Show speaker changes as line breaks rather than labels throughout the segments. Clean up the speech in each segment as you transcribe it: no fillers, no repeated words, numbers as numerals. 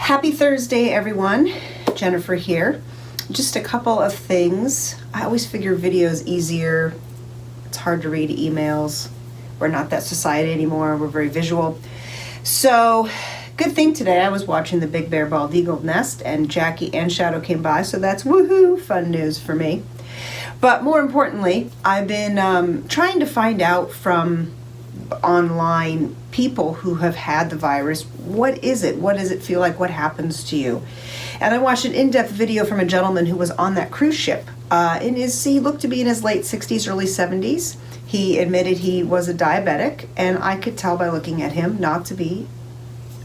Happy Thursday, everyone. Jennifer here. Just a couple of things. I always figure video is easier. It's hard to read emails. We're not that society anymore. We're very visual. So, good thing today. I was watching the Big Bear Bald Eagle nest and Jackie and Shadow came by, so that's woohoo, fun news for me. But more importantly, I've been trying to find out from online people who have had the virus, what is it? What does it feel like? What happens to you? And I watched an in-depth video from a gentleman who was on that cruise ship. He looked to be in his late 60s, early 70s. He admitted he was a diabetic, and I could tell by looking at him not to be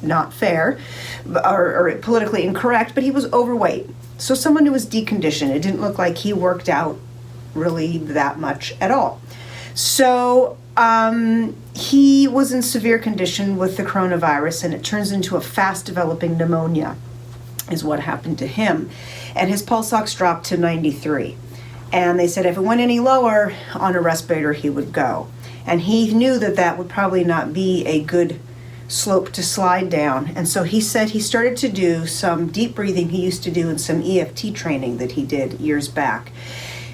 not fair or politically incorrect, but he was overweight. So someone who was deconditioned. It didn't look like he worked out really that much at all. So he was in severe condition with the coronavirus, and it turns into a fast developing pneumonia is what happened to him. And his pulse ox dropped to 93. And they said if it went any lower on a respirator, he would go. And he knew that that would probably not be a good slope to slide down. And so he said he started to do some deep breathing he used to do in some EFT training that he did years back.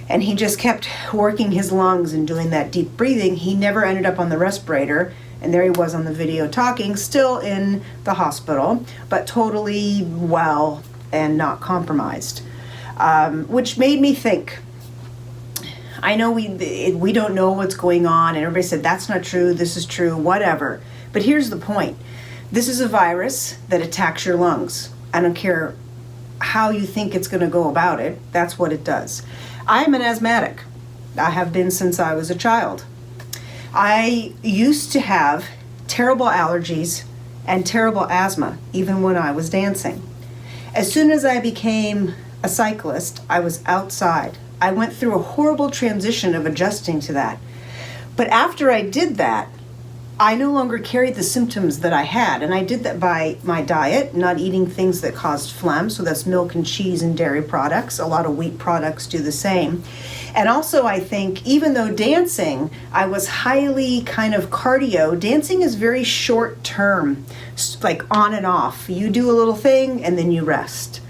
And he just kept working his lungs and doing that deep breathing. He never ended up on the respirator. And there he was on the video talking, still in the hospital, but totally well and not compromised. Which made me think, I know we don't know what's going on, and everybody said, that's not true, this is true, whatever. But here's the point. This is a virus that attacks your lungs. I don't care how you think it's going to go about it, that's what it does. I'm an asthmatic. I have been since I was a child. I used to have terrible allergies and terrible asthma, even when I was dancing. As soon as I became a cyclist, I was outside. I went through a horrible transition of adjusting to that. But after I did that, I no longer carried the symptoms that I had, and I did that by my diet, not eating things that caused phlegm, so that's milk and cheese and dairy products. A lot of wheat products do the same. And also I think, even though dancing, I was highly kind of cardio, dancing is very short term, like on and off. You do a little thing and then you rest.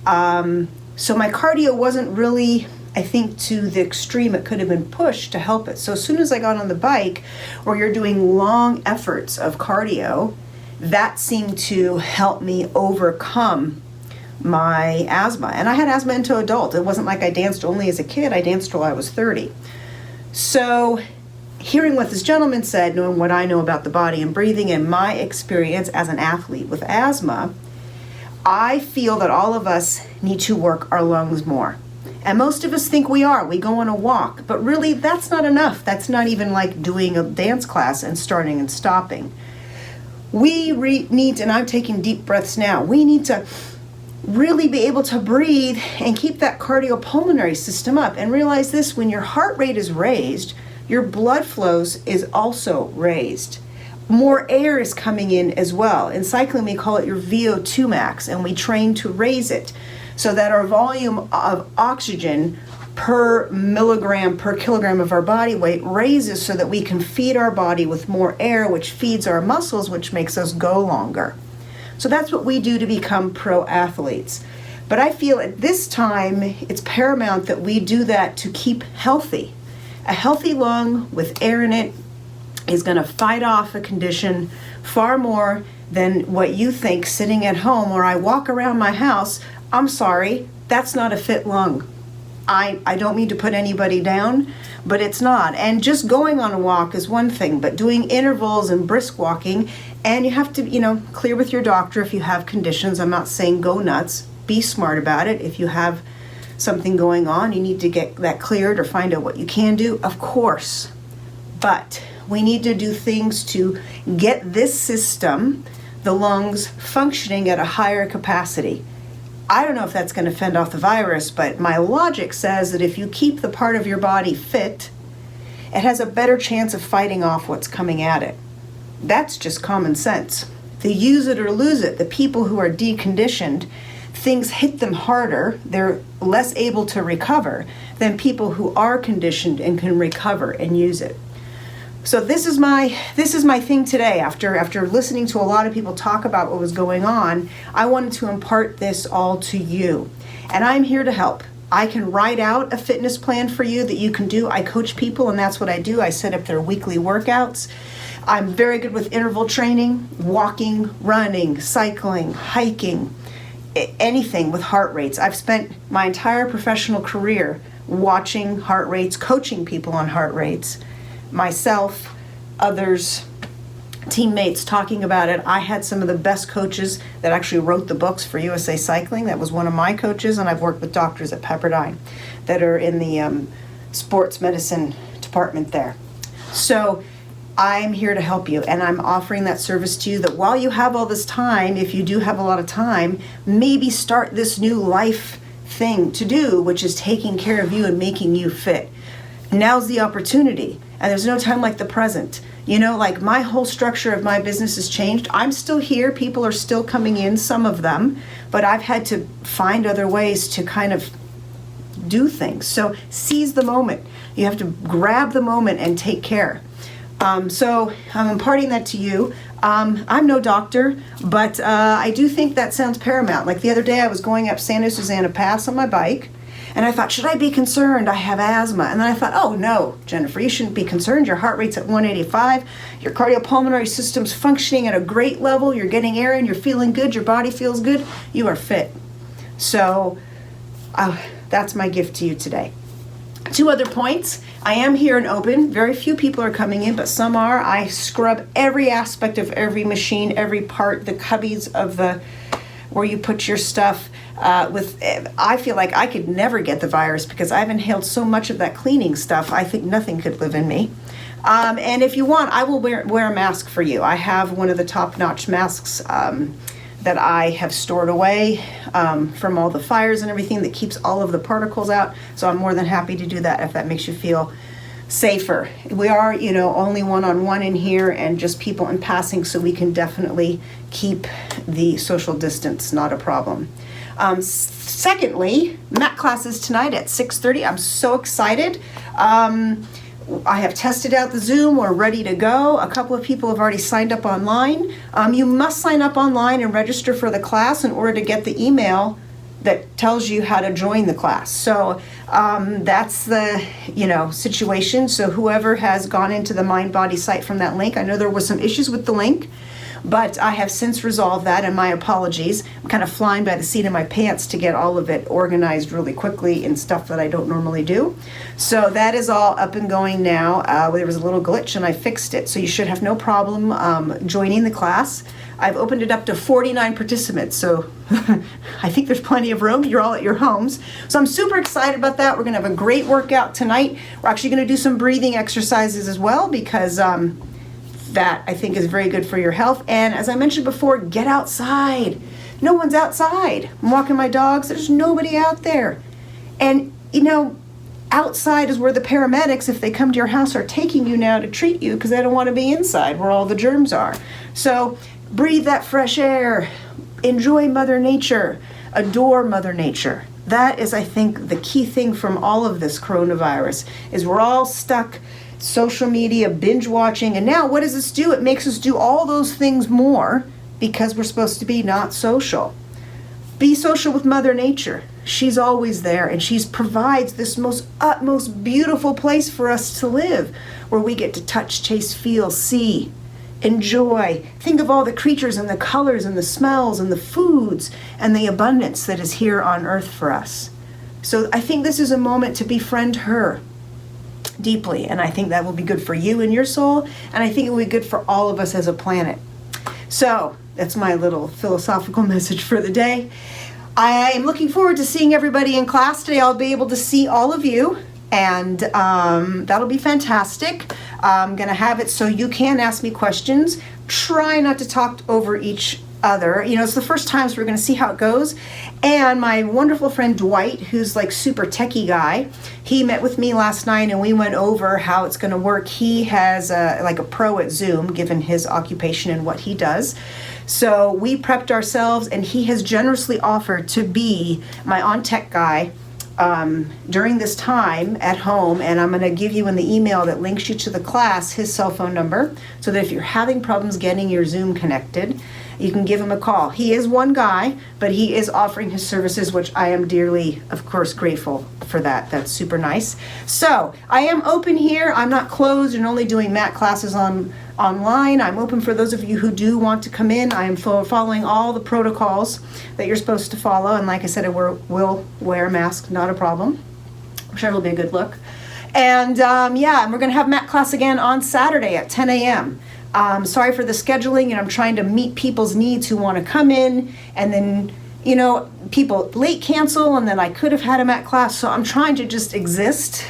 So my cardio wasn't really, I think, to the extreme it could have been pushed to help it. So as soon as I got on the bike, where you're doing long efforts of cardio, that seemed to help me overcome my asthma. And I had asthma into adult. It wasn't like I danced only as a kid. I danced till I was 30. So hearing what this gentleman said, knowing what I know about the body and breathing and my experience as an athlete with asthma, I feel that all of us need to work our lungs more. And most of us think we are. We go on a walk. But really, that's not enough. That's not even like doing a dance class and starting and stopping. We need, and I'm taking deep breaths now, we need to really be able to breathe and keep that cardiopulmonary system up. And realize this, when your heart rate is raised, your blood flows is also raised. More air is coming in as well. In cycling, we call it your VO2 max, and we train to raise it so that our volume of oxygen per milligram per kilogram of our body weight raises so that we can feed our body with more air, which feeds our muscles, which makes us go longer. So that's what we do to become pro athletes. But I feel at this time, it's paramount that we do that to keep healthy. A healthy lung with air in it is going to fight off a condition far more than what you think sitting at home or I walk around my house. I'm sorry, that's not a fit lung. I don't mean to put anybody down, but it's not. And just going on a walk is one thing, but doing intervals and brisk walking, and you have to, clear with your doctor if you have conditions. I'm not saying go nuts. Be smart about it. If you have something going on, you need to get that cleared or find out what you can do, of course. But we need to do things to get this system, the lungs, functioning at a higher capacity. I don't know if that's going to fend off the virus, but my logic says that if you keep the part of your body fit, it has a better chance of fighting off what's coming at it. That's just common sense. The use it or lose it, the people who are deconditioned, things hit them harder, they're less able to recover than people who are conditioned and can recover and use it. So this is my thing today. After listening to a lot of people talk about what was going on, I wanted to impart this all to you. And I'm here to help. I can write out a fitness plan for you that you can do. I coach people, and that's what I do. I set up their weekly workouts. I'm very good with interval training, walking, running, cycling, hiking, anything with heart rates. I've spent my entire professional career watching heart rates, coaching people on heart rates, myself, others, teammates talking about it. I had some of the best coaches that actually wrote the books for USA Cycling. That was one of my coaches, and I've worked with doctors at Pepperdine that are in the sports medicine department there. So I'm here to help you, and I'm offering that service to you, that while you have all this time, if you do have a lot of time, maybe start this new life thing to do, which is taking care of you and making you fit. Now's the opportunity, and there's no time like the present. You know, like my whole structure of my business has changed. I'm still here. People are still coming in, some of them, but I've had to find other ways to kind of do things. So seize the moment. You have to grab the moment and take care. So I'm imparting that to you. I'm no doctor, but I do think that sounds paramount. Like the other day I was going up Santa Susana Pass on my bike, and I thought, should I be concerned? I have asthma. And then I thought, oh no, Jennifer, you shouldn't be concerned. Your heart rate's at 185. Your cardiopulmonary system's functioning at a great level. You're getting air in. You're feeling good. Your body feels good. You are fit. So that's my gift to you today. 2 other points. I am here and open. Very few people are coming in, but some are. I scrub every aspect of every machine, every part, the cubbies of the where you put your stuff. I feel like I could never get the virus because I've inhaled so much of that cleaning stuff. I think nothing could live in me. And if you want, I will wear a mask for you. I have one of the top-notch masks that I have stored away from all the fires and everything, that keeps all of the particles out. So I'm more than happy to do that if that makes you feel safer. We are, only one-on-one in here and just people in passing, so we can definitely keep the social distance, not a problem. Secondly, Mac classes tonight at 6:30. I'm so excited. I have tested out the Zoom. We're ready to go. A couple of people have already signed up online. You must sign up online and register for the class in order to get the email that tells you how to join the class. So that's the situation. So whoever has gone into the MindBody site from that link, I know there was some issues with the link, but I have since resolved that, and my apologies. I'm kind of flying by the seat of my pants to get all of it organized really quickly in stuff that I don't normally do. So that is all up and going now. There was a little glitch and I fixed it. So you should have no problem joining the class. I've opened it up to 49 participants, so I think there's plenty of room. You're all at your homes. So I'm super excited about that. We're gonna have a great workout tonight. We're actually gonna do some breathing exercises as well, because that I think is very good for your health. And as I mentioned before, get outside. No one's outside. I'm walking my dogs, there's nobody out there. And outside is where the paramedics, if they come to your house, are taking you now to treat you because they don't want to be inside where all the germs are. So breathe that fresh air, enjoy Mother Nature, adore Mother Nature. That is, I think, the key thing from all of this coronavirus, is we're all stuck social media, binge watching, and now what does this do? It makes us do all those things more because we're supposed to be not social. Be social with Mother Nature. She's always there, and she provides this utmost beautiful place for us to live, where we get to touch, taste, feel, see, enjoy. Think of all the creatures and the colors and the smells and the foods and the abundance that is here on earth for us. So I think this is a moment to befriend her deeply, and I think that will be good for you and your soul, and I think it will be good for all of us as a planet. So that's my little philosophical message for the day. I am looking forward to seeing everybody in class today. I'll be able to see all of you, and that'll be fantastic. I'm gonna have it so you can ask me questions. Try not to talk over each other. It's the first time, so we're gonna see how it goes. And my wonderful friend Dwight, who's like super techie guy, he met with me last night and we went over how it's gonna work. He has like a pro at Zoom, given his occupation and what he does. So we prepped ourselves, and he has generously offered to be my on-tech guy during this time at home, and I'm going to give you in the email that links you to the class his cell phone number, so that if you're having problems getting your Zoom connected, you can give him a call. He is one guy, but he is offering his services, which I am dearly, of course, grateful for that. That's super nice. So I am open here. I'm not closed and only doing Mac classes online. I'm open for those of you who do want to come in. I am following all the protocols that you're supposed to follow. And like I said, I will wear a mask, not a problem. I'm sure it'll be a good look. And yeah, and we're going to have Mac class again on Saturday at 10 a.m. Sorry for the scheduling, and I'm trying to meet people's needs who want to come in, and then, you know, people late cancel, and then I could have had them at class. So I'm trying to just exist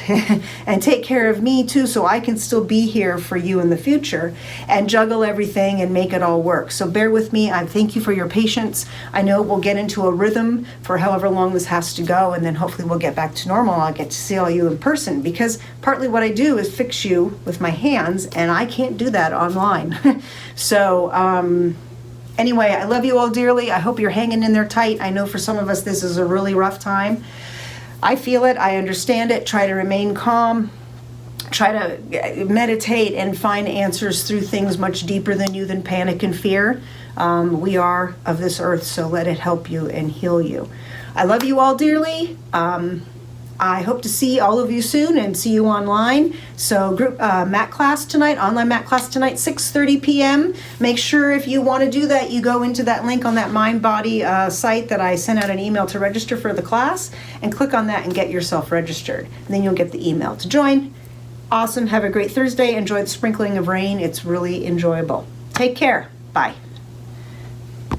and take care of me too, so I can still be here for you in the future and juggle everything and make it all work. So bear with me. I thank you for your patience. I know we'll get into a rhythm for however long this has to go, and then hopefully we'll get back to normal. I'll get to see all you in person, because partly what I do is fix you with my hands, and I can't do that online. So, anyway, I love you all dearly. I hope you're hanging in there tight. I know for some of us this is a really rough time. I feel it. I understand it. Try to remain calm. Try to meditate and find answers through things much deeper than you, than panic and fear. We are of this earth, so let it help you and heal you. I love you all dearly. I hope to see all of you soon and see you online. So group Mac class tonight, online Mac class tonight, 6:30 p.m. Make sure if you want to do that, you go into that link on that MindBody site that I sent out an email to register for the class, and click on that and get yourself registered. And then you'll get the email to join. Awesome. Have a great Thursday. Enjoy the sprinkling of rain. It's really enjoyable. Take care. Bye.